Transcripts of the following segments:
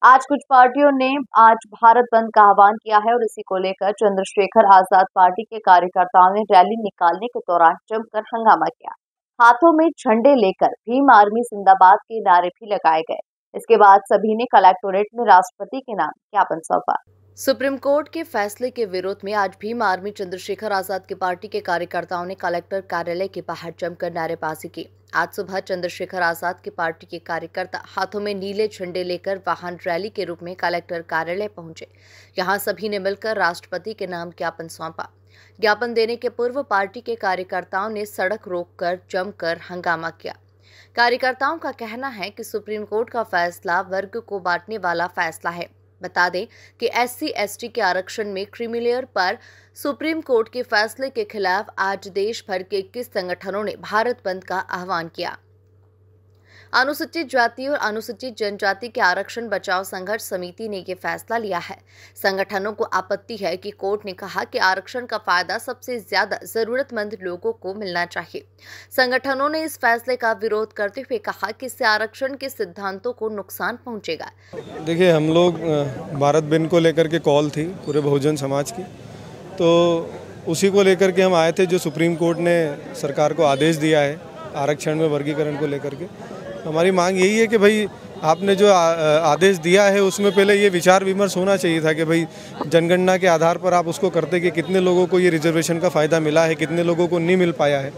आज कुछ पार्टियों ने आज भारत बंद का आह्वान किया है और इसी को लेकर चंद्रशेखर आजाद पार्टी के कार्यकर्ताओं ने रैली निकालने के दौरान जमकर हंगामा किया। हाथों में झंडे लेकर भीम आर्मी जिंदाबाद के नारे भी लगाए गए। इसके बाद सभी ने कलेक्टोरेट में राष्ट्रपति के नाम ज्ञापन सौंपा। सुप्रीम कोर्ट के फैसले के विरोध में आज भीम आर्मी चंद्रशेखर आजाद की पार्टी के कार्यकर्ताओं ने कलेक्टर कार्यालय के बाहर जमकर नारेबाजी की। आज सुबह चंद्रशेखर आजाद की पार्टी के कार्यकर्ता हाथों में नीले झंडे लेकर वाहन रैली के रूप में कलेक्टर कार्यालय पहुंचे। यहां सभी ने मिलकर राष्ट्रपति के नाम ज्ञापन सौंपा। ज्ञापन देने के पूर्व पार्टी के कार्यकर्ताओं ने सड़क रोककर जमकर हंगामा किया। कार्यकर्ताओं का कहना है कि सुप्रीम कोर्ट का फैसला वर्ग को बांटने वाला फैसला है। बता दें कि SC/ST के आरक्षण में क्रीमी लेयर पर सुप्रीम कोर्ट के फैसले के खिलाफ आज देश भर के 21 संगठनों ने भारत बंद का आह्वान किया। अनुसूचित जाति और अनुसूचित जनजाति के आरक्षण बचाओ संघर्ष समिति ने ये फैसला लिया है। संगठनों को आपत्ति है कि कोर्ट ने कहा कि आरक्षण का फायदा सबसे ज्यादा जरूरतमंद लोगों को मिलना चाहिए। संगठनों ने इस फैसले का विरोध करते हुए कहा कि इससे आरक्षण के सिद्धांतों को नुकसान पहुंचेगा। देखिए, हम लोग भारत बंद को लेकर के कॉल थी पूरे बहुजन समाज की, तो उसी को लेकर के हम आए थे जो सुप्रीम कोर्ट ने सरकार को आदेश दिया है आरक्षण में वर्गीकरण को लेकर के। हमारी मांग यही है कि भाई आपने जो आदेश दिया है उसमें पहले ये विचार विमर्श होना चाहिए था कि भाई जनगणना के आधार पर आप उसको करते कि कितने लोगों को ये रिजर्वेशन का फ़ायदा मिला है, कितने लोगों को नहीं मिल पाया है।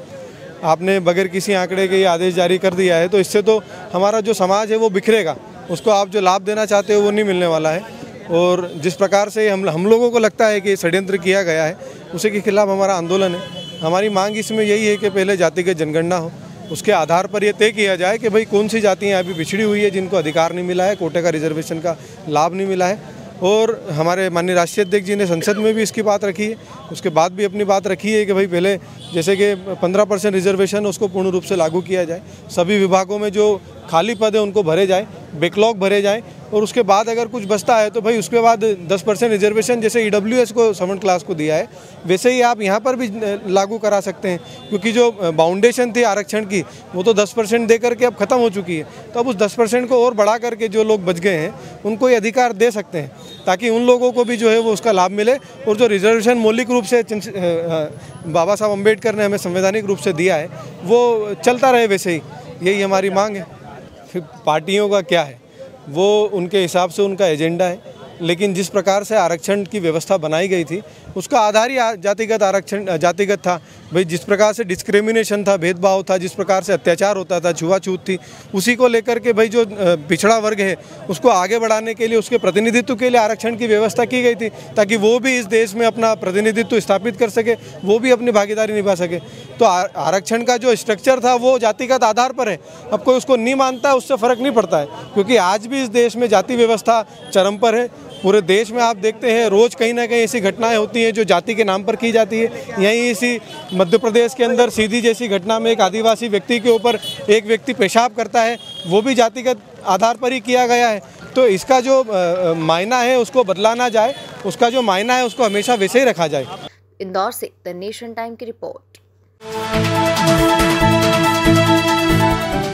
आपने बगैर किसी आंकड़े के ये आदेश जारी कर दिया है, तो इससे तो हमारा जो समाज है वो बिखरेगा, उसको आप जो लाभ देना चाहते हो वो नहीं मिलने वाला है। और जिस प्रकार से हम लोगों को लगता है कि षड्यंत्र किया गया है, उसी के खिलाफ हमारा आंदोलन है। हमारी मांग इसमें यही है कि पहले जातिगत जनगणना हो, उसके आधार पर यह तय किया जाए कि भाई कौन सी जातियाँ अभी पिछड़ी हुई है, जिनको अधिकार नहीं मिला है, कोटे का रिजर्वेशन का लाभ नहीं मिला है। और हमारे माननीय राष्ट्रीय अध्यक्ष जी ने संसद में भी इसकी बात रखी है, उसके बाद भी अपनी बात रखी है कि भाई पहले जैसे कि 15% रिजर्वेशन उसको पूर्ण रूप से लागू किया जाए, सभी विभागों में जो खाली पद है उनको भरे जाए, बैकलॉग भरे जाए, और उसके बाद अगर कुछ बचता है तो भाई उसके बाद 10% रिजर्वेशन जैसे EWS को 7th क्लास को दिया है वैसे ही आप यहाँ पर भी लागू करा सकते हैं, क्योंकि जो बाउंडेशन थी आरक्षण की वो तो 10% दे करके अब ख़त्म हो चुकी है। तो अब उस 10% को और बढ़ा करके जो लोग बच गए हैं उनको ये अधिकार दे सकते हैं, ताकि उन लोगों को भी जो है वो उसका लाभ मिले। और जो रिजर्वेशन मौलिक रूप से बाबा साहब अम्बेडकर ने हमें संवैधानिक रूप से दिया है वो चलता रहे वैसे ही, यही हमारी मांग है। फिर पार्टियों का क्या है, वो उनके हिसाब से उनका एजेंडा है, लेकिन जिस प्रकार से आरक्षण की व्यवस्था बनाई गई थी उसका आधार ही जातिगत था। भाई जिस प्रकार से डिस्क्रिमिनेशन था, भेदभाव था, जिस प्रकार से अत्याचार होता था, छुआछूत थी, उसी को लेकर के भाई जो पिछड़ा वर्ग है उसको आगे बढ़ाने के लिए, उसके प्रतिनिधित्व के लिए आरक्षण की व्यवस्था की गई थी, ताकि वो भी इस देश में अपना प्रतिनिधित्व स्थापित कर सके, वो भी अपनी भागीदारी निभा सके। तो आरक्षण का जो स्ट्रक्चर था वो जातिगत आधार पर है। अब कोई उसको नहीं मानता है उससे फ़र्क नहीं पड़ता है, क्योंकि आज भी इस देश में जाति व्यवस्था चरम पर है। पूरे देश में आप देखते हैं रोज़ कहीं ना कहीं ऐसी घटनाएं होती हैं जो जाति के नाम पर की जाती है। यहीं इसी मध्य प्रदेश के अंदर सीधी जैसी घटना में एक आदिवासी व्यक्ति के ऊपर एक व्यक्ति पेशाब करता है, वो भी जातिगत आधार पर ही किया गया है। तो इसका जो मायना है उसको बदला ना जाए, उसका जो मायना है उसको हमेशा वैसे ही रखा जाए। इंदौर से द नेशन टाइम की रिपोर्ट।